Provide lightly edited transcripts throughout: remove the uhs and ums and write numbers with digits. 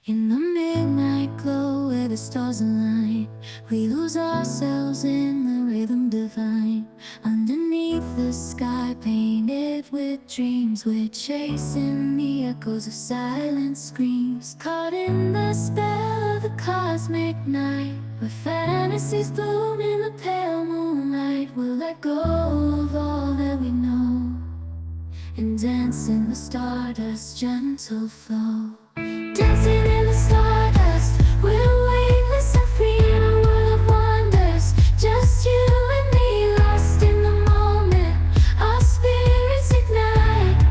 In the midnight glow where the stars align, we lose ourselves in the rhythm divine. Underneath the sky painted with dreams, we're chasing the echoes of silent screams. Caught in the spell of the cosmic night, where fantasies bloom in the pale moonlight. We'll let go of all that we know and dance in the stardust's gentle flow. Dancing in the stardust, we're weightless and free in a world of wonders. Just you and me, lost in the moment. Our spirits ignite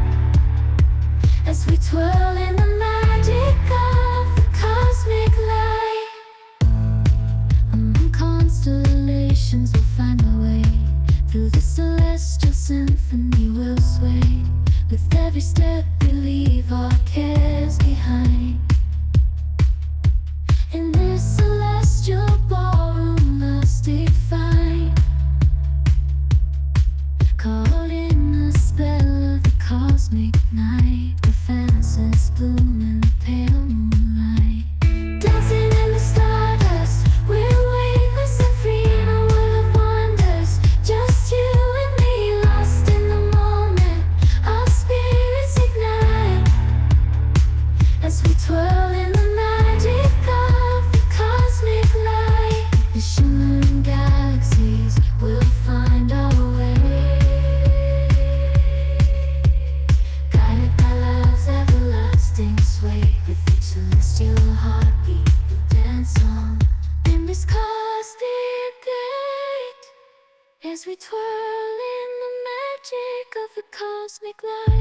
as we twirl in the magic of the cosmic light. Among constellations, we'll find our way. Through the celestial symphony, we'll sway. With every step, we leave our cares behind. In this celestial ballroom, love's defined. Caught in the spell of the cosmic night, where fantasies bloom in the pale moonlight. Dancing in the stardust, we're weightless and free in a world of wonders. Just you and me, lost in the moment. Our spirits ignite as we twirl in the magic of the cosmic light. The shimmering galaxies will find our way, guided by love's everlasting sway. With each celestial heartbeat, we'll dance on in this cosmic gate as we twirl in the magic of the cosmic light.